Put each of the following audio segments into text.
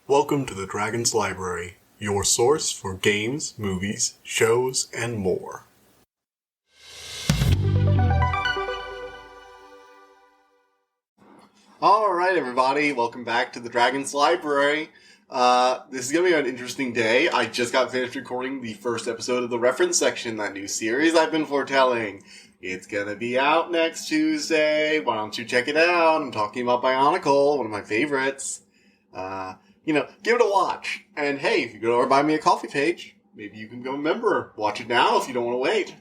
Welcome to the Dragon's Library, your source for games, movies, shows, and more. Alright everybody, welcome back to the Dragon's Library. This is going to be an interesting day. I just got finished recording the first episode of the reference section, that new series I've been foretelling. It's going to be out next Tuesday. Why don't you check it out? I'm talking about Bionicle, one of my favorites. Give it a watch. And hey, if you go to our Buy Me a Coffee page, maybe you can become a member. Watch it now if you don't want to wait.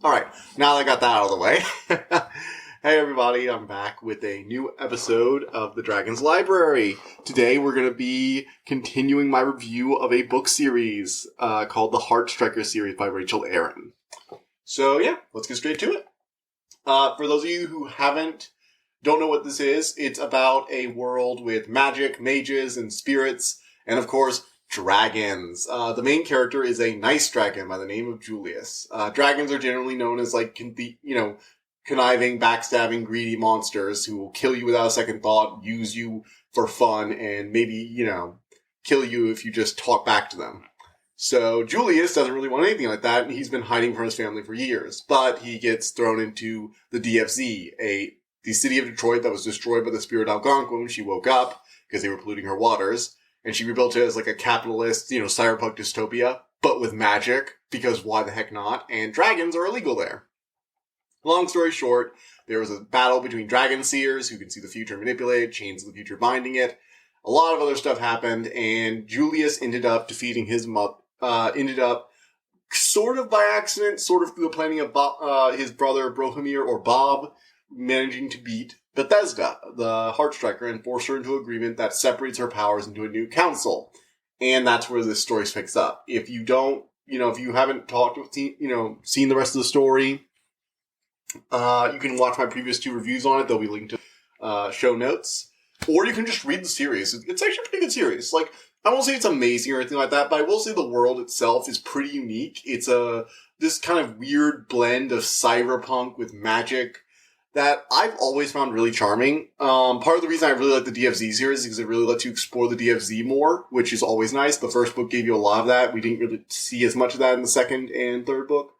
Alright, now that I got that out of the way. Hey everybody, I'm back with a new episode of the Dragon's Library. Today we're going to be continuing my review of a book series called the Heartstriker series by Rachel Aaron. So yeah, let's get straight to it. For those of you who don't know what this is, it's about a world with magic, mages, and spirits, and of course, dragons. The main character is a nice dragon by the name of Julius. Dragons are generally known as conniving, backstabbing, greedy monsters who will kill you without a second thought, use you for fun, and maybe, kill you if you just talk back to them. So Julius doesn't really want anything like that, and he's been hiding from his family for years. But he gets thrown into the DFZ, the city of Detroit that was destroyed by the spirit Algonquin when she woke up because they were polluting her waters. And she rebuilt it as like a capitalist, cyberpunk dystopia, but with magic, because why the heck not? And dragons are illegal there. Long story short, there was a battle between dragon seers who can see the future and manipulate it, chains of the future binding it. A lot of other stuff happened, and Julius ended up defeating his ended up sort of by accident, sort of through the planning of his brother Brohimir, or Bob, managing to beat Bethesda, the Heartstriker, and force her into an agreement that separates her powers into a new council. And that's where this story picks up. If you haven't seen the rest of the story, you can watch my previous 2 reviews on it. They'll be linked to show notes. Or you can just read the series. It's actually a pretty good series. I won't say it's amazing or anything like that, but I will say the world itself is pretty unique. It's this kind of weird blend of cyberpunk with magic that I've always found really charming. Part of the reason I really like the DFZ series is because it really lets you explore the DFZ more, which is always nice. The first book gave you a lot of that. We didn't really see as much of that in the second and third book,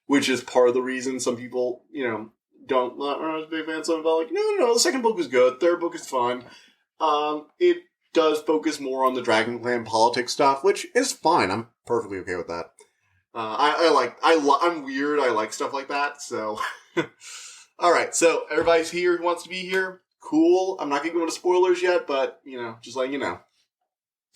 which is part of the reason some people, aren't as big fans of it. But no, the second book is good. Third book is fun. It does focus more on the Dragon Clan politics stuff, which is fine. I'm perfectly okay with that. I'm weird. I like stuff like that. So, all right. So everybody's here who wants to be here. Cool. I'm not going to go into spoilers yet, but just letting you know.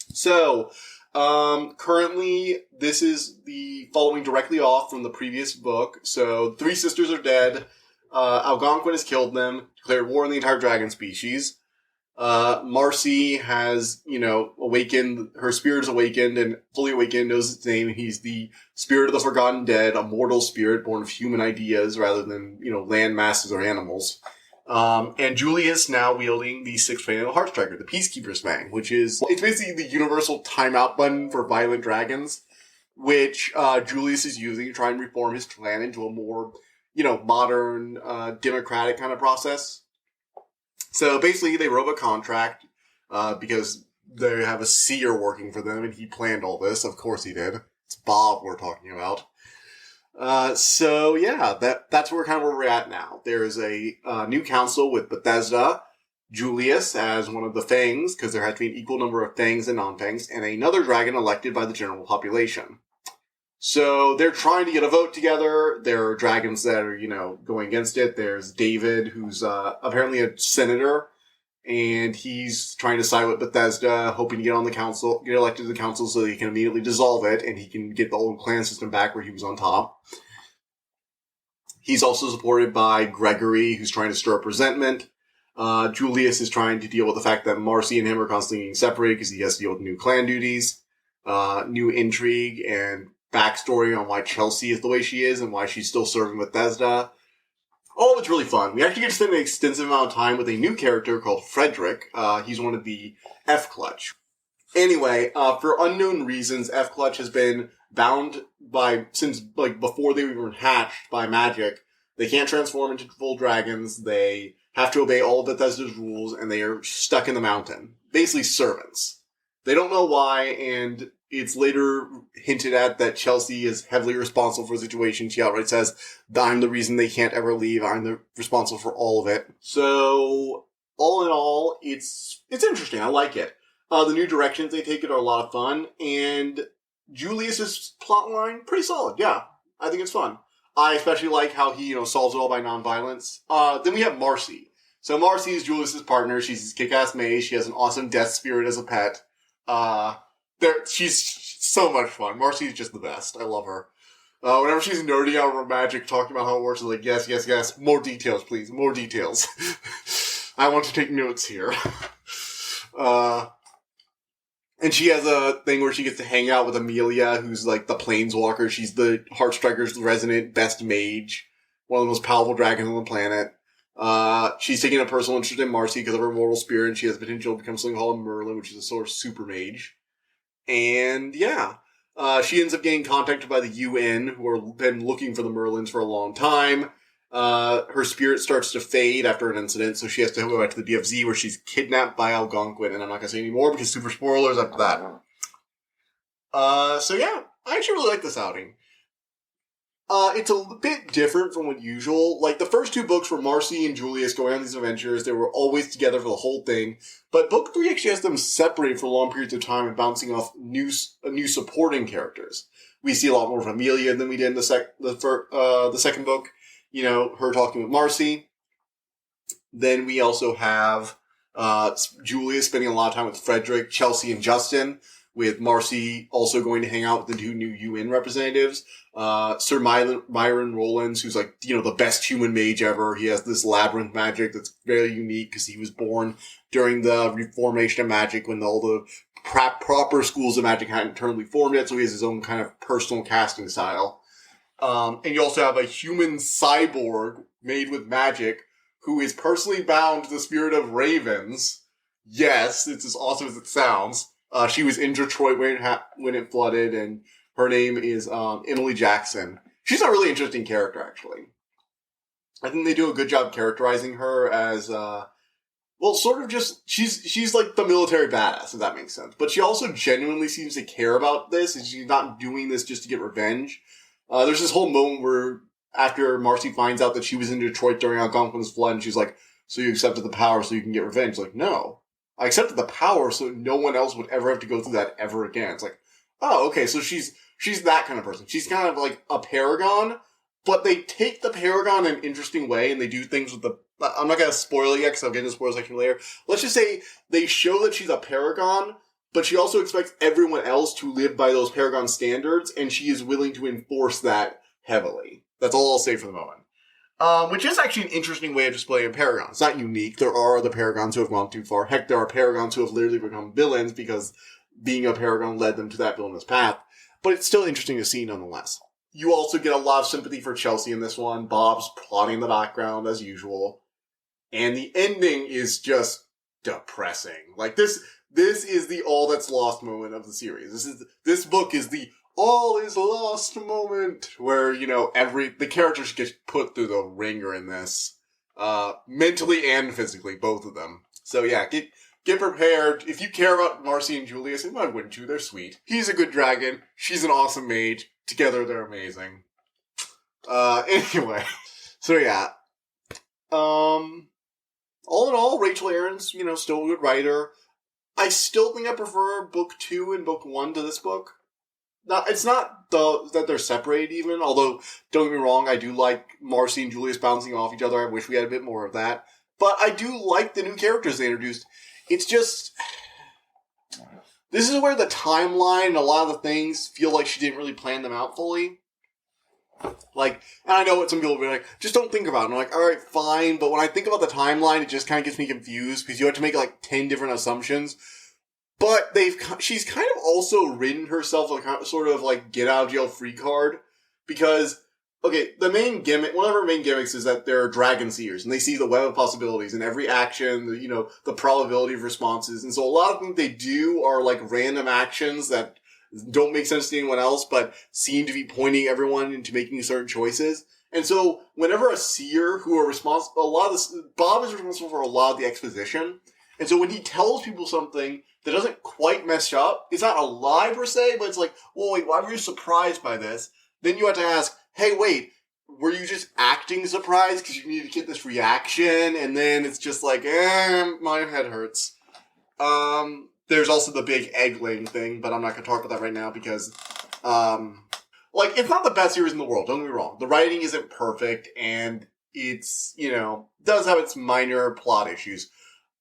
So, currently, this is the following directly off from the previous book. So, 3 sisters are dead. Algonquin has killed them, declared war on the entire dragon species. Marcy has, awakened, her spirit is awakened and fully awakened, knows its name. He's the spirit of the forgotten dead, a mortal spirit born of human ideas rather than, land masses or animals. And Julius now wielding the 6th Heartstriker, the Peacekeeper's Fang, which is, it's basically the universal timeout button for violent dragons, which, Julius is using to try and reform his clan into a more, modern, democratic kind of process. So basically they wrote a contract, because they have a seer working for them and he planned all this. Of course he did. It's Bob we're talking about. So yeah, that's where we're at now. There is a new council with Bethesda, Julius as one of the Fangs, because there has to be an equal number of Fangs and non-Fangs, and another dragon elected by the general population. So they're trying to get a vote together. There are dragons that are, going against it. There's David, who's apparently a senator, and he's trying to side with Bethesda, hoping to get elected to the council so that he can immediately dissolve it, and he can get the old clan system back where he was on top. He's also supported by Gregory, who's trying to stir up resentment. Julius is trying to deal with the fact that Marcy and him are constantly getting separated because he has to deal with new clan duties, new intrigue, and backstory on why Chelsea is the way she is and why she's still serving Bethesda. All of it's really fun. We actually get to spend an extensive amount of time with a new character called Frederick. He's one of the F-Clutch. Anyway, for unknown reasons, F-Clutch has been bound since before they were even hatched by magic. They can't transform into full dragons. They have to obey all of Bethesda's rules, and they are stuck in the mountain. Basically servants. They don't know why, and it's later hinted at that Chelsea is heavily responsible for the situation. She outright says, I'm the reason they can't ever leave. I'm responsible for all of it. So, all in all, it's interesting. I like it. The new directions they take it are a lot of fun, and Julius's plotline, pretty solid. Yeah, I think it's fun. I especially like how he, solves it all by nonviolence. Then we have Marcy. So Marcy is Julius's partner. She's his kick-ass mage. She has an awesome death spirit as a pet. She's so much fun. Marcy's just the best. I love her. Whenever she's nerding out her magic, talking about how it works, I'm like, yes, yes, yes. More details, please. More details. I want to take notes here. And she has a thing where she gets to hang out with Amelia, who's like the planeswalker. She's the Heartstrikers' resident best mage. One of the most powerful dragons on the planet. She's taking a personal interest in Marcy because of her mortal spirit, and she has the potential to become something called Merlin, which is a sort of super mage. And yeah, she ends up getting contacted by the UN, who have been looking for the Merlins for a long time. Her spirit starts to fade after an incident, so she has to go back to the DFZ, where she's kidnapped by Algonquin, and I'm not going to say any more because super spoilers after that. So yeah, I actually really like this outing. It's a bit different from what usual. Like, the first two books were Marcy and Julius going on these adventures. They were always together for the whole thing. But book 3 actually has them separated for long periods of time and bouncing off new supporting characters. We see a lot more of Amelia than we did in the second book. Her talking with Marcy. Then we also have Julius spending a lot of time with Frederick, Chelsea, and Justin, with Marcy also going to hang out with the two new UN representatives. Sir Myron Rowlands, who's like, the best human mage ever. He has this labyrinth magic that's very unique because he was born during the reformation of magic when all the proper schools of magic hadn't totally formed yet, so he has his own kind of personal casting style. And you also have a human cyborg made with magic who is personally bound to the spirit of ravens. Yes, it's as awesome as it sounds. She was in Detroit when it flooded, and her name is Emily Jackson. She's a really interesting character, actually. I think they do a good job characterizing her as, sort of just, she's like the military badass, if that makes sense. But she also genuinely seems to care about this, and she's not doing this just to get revenge. There's this whole moment where, after Marcy finds out that she was in Detroit during Algonquin's flood, and she's like, so you accepted the power so you can get revenge? Like, no. I accepted the power so no one else would ever have to go through that ever again. It's like, oh, okay, so she's that kind of person. She's kind of like a paragon, but they take the paragon in an interesting way, and they do things with I'm not going to spoil it yet, because I'll get into the spoiler section later. Let's just say they show that she's a paragon, but she also expects everyone else to live by those paragon standards, and she is willing to enforce that heavily. That's all I'll say for the moment. Which is actually an interesting way of displaying a paragon. It's not unique. There are other paragons who have gone too far. Heck, there are paragons who have literally become villains because being a paragon led them to that villainous path. But it's still interesting to see nonetheless. You also get a lot of sympathy for Chelsea in this one. Bob's plotting in the background as usual. And the ending is just depressing. Like, this is the all that's lost moment of the series. This book is the all is lost moment where, the characters get put through the ringer in this. Mentally and physically, both of them. So yeah, get prepared. If you care about Marcy and Julius, and why wouldn't you? They're sweet. He's a good dragon. She's an awesome mage. Together, they're amazing. Anyway. So yeah. All in all, Rachel Aaron's, still a good writer. I still think I prefer book 2 and book 1 to this book. It's not that they're separated even, although, don't get me wrong, I do like Marcy and Julius bouncing off each other. I wish we had a bit more of that. But I do like the new characters they introduced. It's just, this is where the timeline and a lot of the things feel like she didn't really plan them out fully. Like, and I know what some people will be like, just don't think about it. And I'm like, alright, fine, but when I think about the timeline, it just kind of gets me confused, because you have to make like 10 different assumptions. But she's kind of also written herself a sort of like get out of jail free card, because, okay, one of her main gimmicks is that they're dragon seers, and they see the web of possibilities in every action, the probability of responses, and so a lot of things they do are like random actions that don't make sense to anyone else, but seem to be pointing everyone into making certain choices. And so whenever a seer who are responsible, Bob is responsible for a lot of the exposition, and so when he tells people something, that doesn't quite mess up. It's not a lie per se, but it's like, well, wait, why were you surprised by this? Then you have to ask, hey, wait, were you just acting surprised because you needed to get this reaction? And then it's just like, my head hurts. There's also the big egg-laying thing, but I'm not going to talk about that right now because, it's not the best series in the world, don't get me wrong. The writing isn't perfect, and it's, does have its minor plot issues.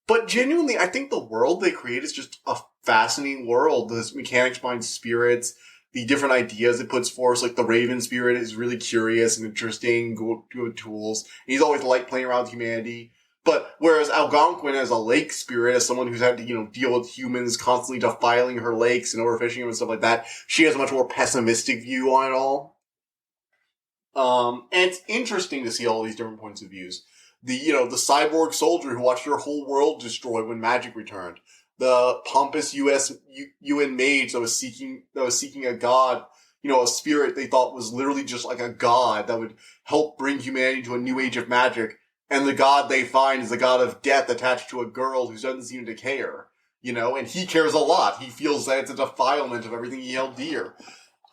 But genuinely, I think the world they create is just a fascinating world. The mechanics behind spirits, the different ideas it puts forth, like the Raven spirit is really curious and interesting, good tools. He's always liked playing around with humanity. But whereas Algonquin as a lake spirit, as someone who's had to, deal with humans constantly defiling her lakes and overfishing them and stuff like that, she has a much more pessimistic view on it all. And it's interesting to see all these different points of views. The cyborg soldier who watched her whole world destroyed when magic returned. The pompous UN mage that was seeking a god, a spirit they thought was literally just like a god that would help bring humanity to a new age of magic. And the god they find is the god of death attached to a girl who doesn't seem to care, and he cares a lot. He feels that it's a defilement of everything he held dear.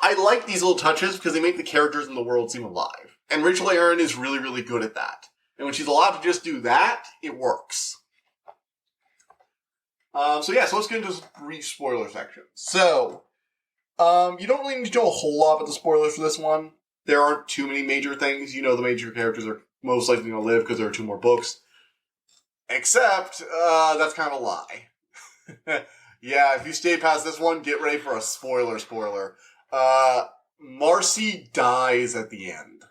I like these little touches because they make the characters in the world seem alive. And Rachel Aaron is really, really good at that. And when she's allowed to just do that, it works. So let's get into some brief spoiler section. So, you don't really need to know a whole lot about the spoilers for this one. There aren't too many major things. The major characters are most likely going to live because there are 2 more books. Except, that's kind of a lie. Yeah, if you stay past this one, get ready for a spoiler. Marcy dies at the end.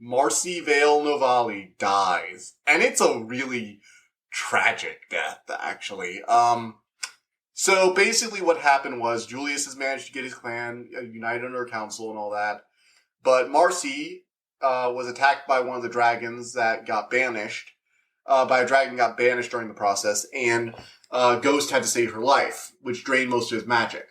Marcy Vale Novali dies. And it's a really tragic death, actually. So basically what happened was Julius has managed to get his clan united under a council and all that. But Marcy was attacked by one of the dragons that got banished. By a dragon got banished during the process. And Ghost had to save her life, which drained most of his magic.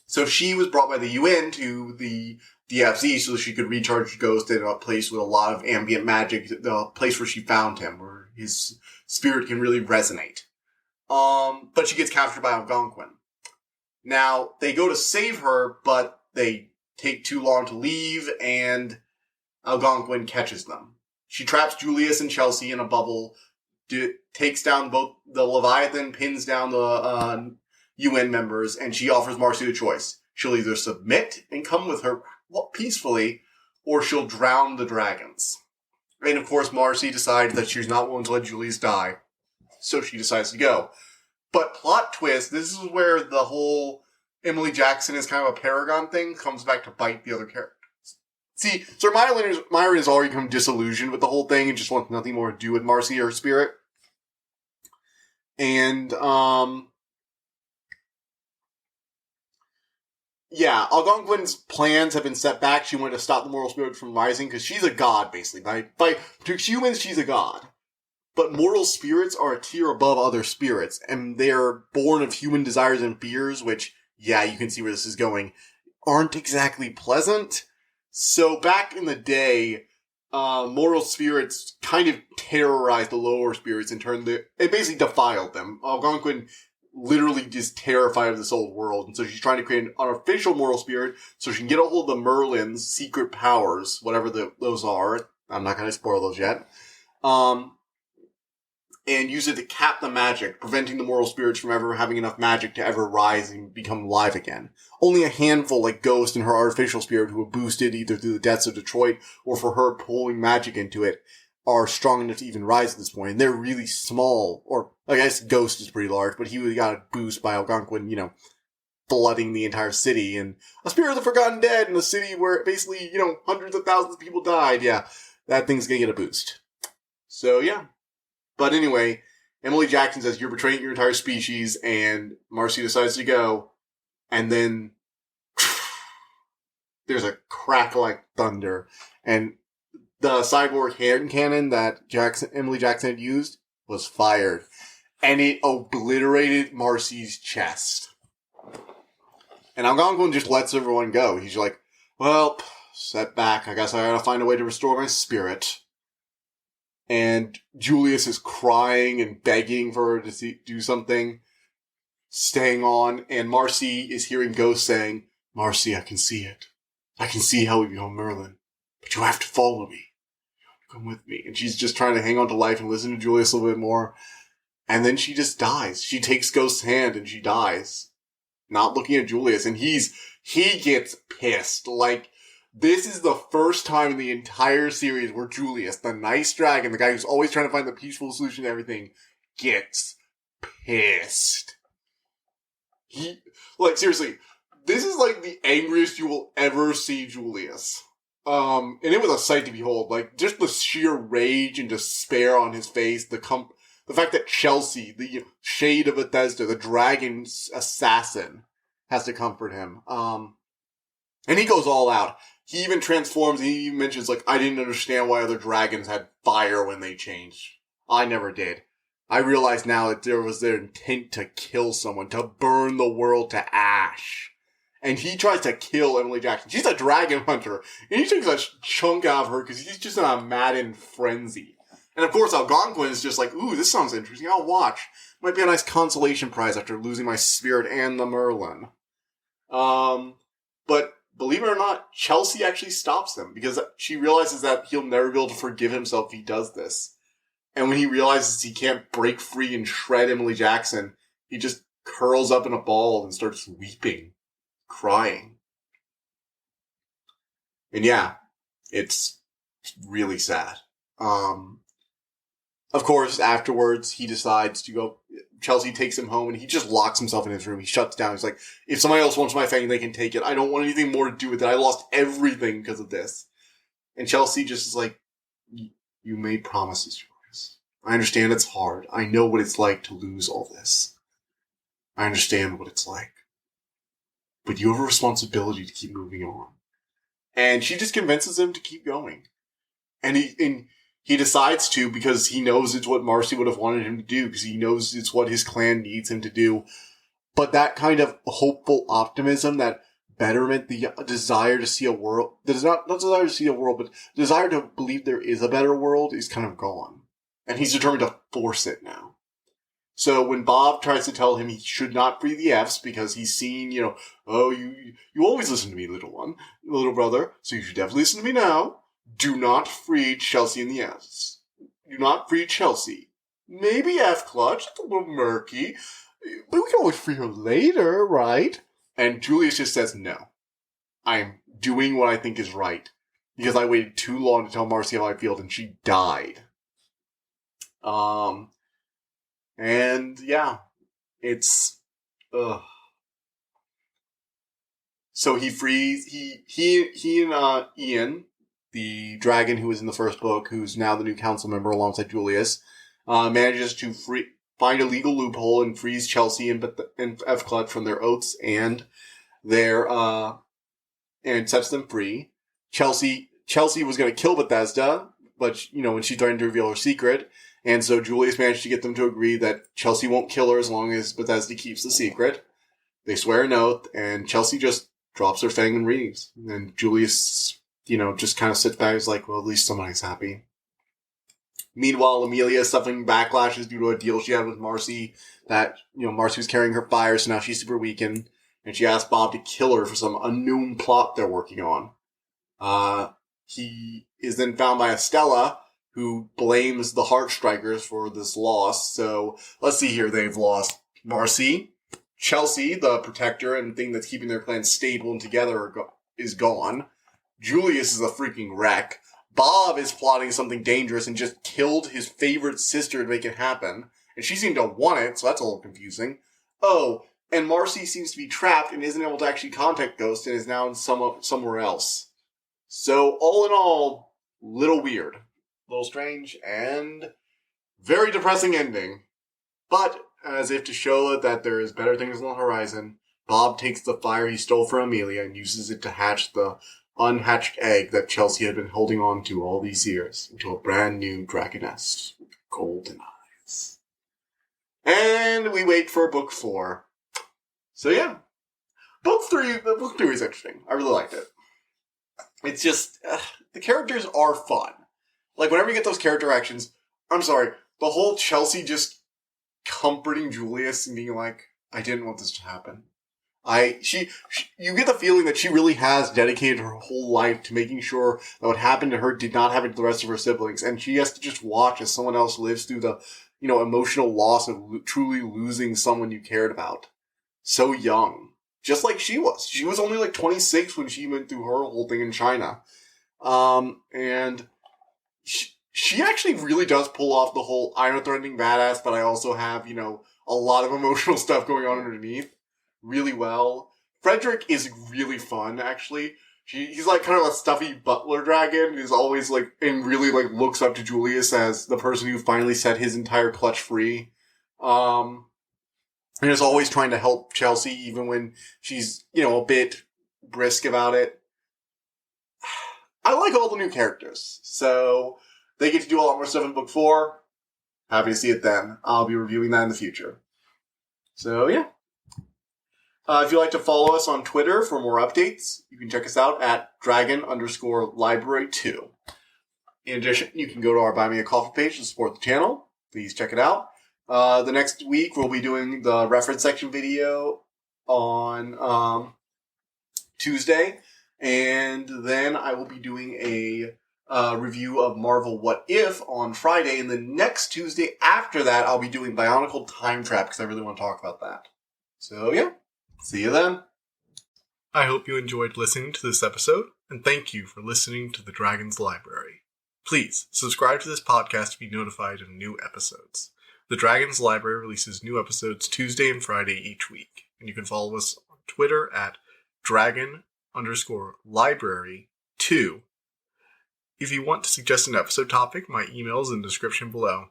So she was brought by the UN to the DFZ so that she could recharge Ghost in a place with a lot of ambient magic, the place where she found him, where his spirit can really resonate. But she gets captured by Algonquin. Now, they go to save her, but they take too long to leave, and Algonquin catches them. She traps Julius and Chelsea in a bubble, takes down both the Leviathan, pins down the UN members, and she offers Marcy the choice. She'll either submit and come with her peacefully, or she'll drown the dragons. And of course, Marcy decides that she's not willing to let Julius die, so she decides to go. But plot twist, this is where the whole Emily Jackson is kind of a paragon thing comes back to bite the other characters. See, Sir Myron has already become disillusioned with the whole thing and just wants nothing more to do with Marcy or her spirit. And, Algonquin's plans have been set back. She wanted to stop the moral spirit from rising because she's a god, basically. To humans, she's a god. But mortal spirits are a tier above other spirits, and they're born of human desires and fears, which, you can see where this is going, aren't exactly pleasant. So back in the day, mortal spirits kind of terrorized the lower spirits and it basically defiled them. Algonquin literally just terrified of this old world, and so she's trying to create an artificial moral spirit so she can get a hold of the Merlin's secret powers, whatever those are. I'm not going to spoil those yet. And use it to cap the magic, preventing the moral spirits from ever having enough magic to ever rise and become alive again. Only a handful, like Ghost and her artificial spirit, who were boosted either through the deaths of Detroit or for her pulling magic into it, are strong enough to even rise at this point. And they're really small, or I guess Ghost is pretty large, but he really got a boost by Algonquin, flooding the entire city. And a spirit of the forgotten dead in a city where basically, hundreds of thousands of people died. Yeah, that thing's gonna get a boost. So, yeah. But anyway, Emily Jackson says, you're betraying your entire species, and Marcy decides to go, and then there's a crack like thunder, and the cyborg hand cannon that Emily Jackson had used was fired, and it obliterated Marcy's chest. And Algonquin just lets everyone go. He's like, well, setback, I guess I gotta find a way to restore my spirit. And Julius is crying and begging for her to do something. staying on, and Marcy is hearing ghosts saying, Marcy, I can see it. I can see how we become Merlin. But you have to follow me. Come with me. And she's just trying to hang on to life and listen to Julius a little bit more. And then she just dies. She takes Ghost's hand and she dies. Not looking at Julius. And he gets pissed. Like, this is the first time in the entire series where Julius, the nice dragon, the guy who's always trying to find the peaceful solution to everything, gets pissed. Seriously, this is like the angriest you will ever see Julius. And it was a sight to behold. Like, just the sheer rage and despair on his face, the fact that Chelsea, the shade of Bethesda, the dragon's assassin, has to comfort him. And he goes all out. He even transforms, he even mentions, like, I didn't understand why other dragons had fire when they changed. I never did. I realize now that there was their intent to kill someone, to burn the world to ash. And he tries to kill Emily Jackson. She's a dragon hunter. And he takes a chunk out of her because he's just in a maddened frenzy. And of course, Algonquin is just like, ooh, this sounds interesting. I'll watch. Might be a nice consolation prize after losing my spirit and the Merlin. But believe it or not, Chelsea actually stops him because she realizes that he'll never be able to forgive himself if he does this. And when he realizes he can't break free and shred Emily Jackson, he just curls up in a ball and starts weeping, crying. And yeah, it's really sad. Of course, afterwards, he decides to go. Chelsea takes him home and he just locks himself in his room. He shuts down. He's like, if somebody else wants my fang, they can take it. I don't want anything more to do with it. I lost everything because of this. And Chelsea just is like, you made promises, Julius. I understand it's hard. I know what it's like to lose all this. I understand what it's like. But you have a responsibility to keep moving on. And she just convinces him to keep going. And he decides to because he knows it's what Marcy would have wanted him to do, because he knows it's what his clan needs him to do. But that kind of hopeful optimism, that betterment, the desire to see a world, not desire to see a world, but desire to believe there is a better world is kind of gone. And he's determined to force it now. So when Bob tries to tell him he should not free the Fs because he's seen, oh, you always listen to me, little brother, so you should definitely listen to me now. Do not free Chelsea in the Fs. Do not free Chelsea. Maybe F Clutch, it's a little murky, but we can always free her later, right? And Julius just says, no. I'm doing what I think is right. Because I waited too long to tell Marcy how I feel, and she died. And yeah, it's, So he frees, he and Ian, the dragon who was in the first book, who's now the new council member alongside Julius, manages to find a legal loophole and frees Chelsea and F Clutch from their oaths and and sets them free. Chelsea was going to kill Bethesda, but when she threatened to reveal her secret, and so Julius managed to get them to agree that Chelsea won't kill her as long as Bethesda keeps the secret. They swear an oath, and Chelsea just drops her fang and leaves. And Julius, just kind of sits back and is like, well, at least somebody's happy. Meanwhile, Amelia is suffering backlashes due to a deal she had with Marcy that, Marcy was carrying her fire, so now she's super weakened. And she asked Bob to kill her for some unknown plot they're working on. He is then found by Estella, who blames the Heartstrikers for this loss. So, let's see here. They've lost Marcy. Chelsea, the protector and thing that's keeping their clan stable and together, is gone. Julius is a freaking wreck. Bob is plotting something dangerous and just killed his favorite sister to make it happen. And she seemed to want it, so that's a little confusing. Oh, and Marcy seems to be trapped and isn't able to actually contact Ghost and is now in somewhere else. So, all in all, little weird. Little strange, and very depressing ending. But, as if to show that there is better things on the horizon, Bob takes the fire he stole from Amelia and uses it to hatch the unhatched egg that Chelsea had been holding on to all these years into a brand new dragoness with golden eyes. And we wait for book 4. So yeah, book 3 is interesting. I really liked it. It's just, the characters are fun. Like, whenever you get those character actions, I'm sorry, the whole Chelsea just comforting Julius and being like, I didn't want this to happen. You get the feeling that she really has dedicated her whole life to making sure that what happened to her did not happen to the rest of her siblings, and she has to just watch as someone else lives through the, emotional loss of truly losing someone you cared about. So young. Just like she was. She was only like 26 when she went through her whole thing in China. And she actually really does pull off the whole I'm a threatening badass, but I also have, a lot of emotional stuff going on underneath really well. Frederick is really fun, actually. He's like kind of a stuffy butler dragon who's always like, and really like looks up to Julius as the person who finally set his entire clutch free. And is always trying to help Chelsea even when she's, a bit brisk about it. I like all the new characters. So they get to do a lot more stuff in book 4. Happy to see it then. I'll be reviewing that in the future. So yeah. If you'd like to follow us on Twitter for more updates, you can check us out at dragon_library2. In addition, you can go to our Buy Me a Coffee page to support the channel. Please check it out. The next week, we'll be doing the reference section video on Tuesday. And then I will be doing a review of Marvel What If on Friday. And the next Tuesday after that, I'll be doing Bionicle Time Trap because I really want to talk about that. So, yeah. See you then. I hope you enjoyed listening to this episode, and thank you for listening to the Dragon's Library. Please subscribe to this podcast to be notified of new episodes. The Dragon's Library releases new episodes Tuesday and Friday each week, and you can follow us on Twitter at dragon_library2. If you want to suggest an episode topic, my email is in the description below.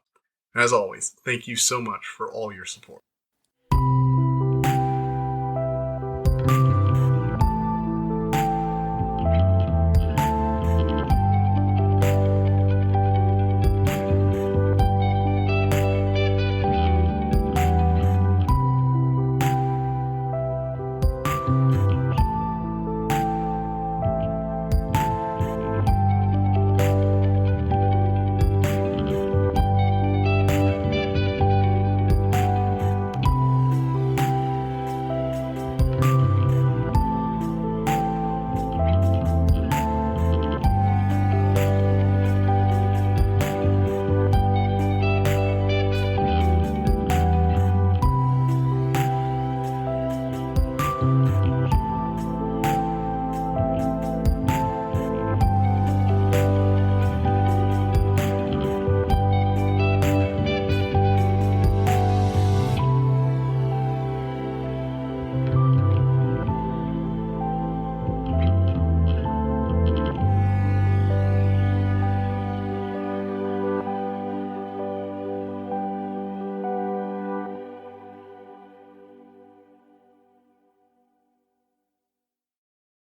And as always, thank you so much for all your support.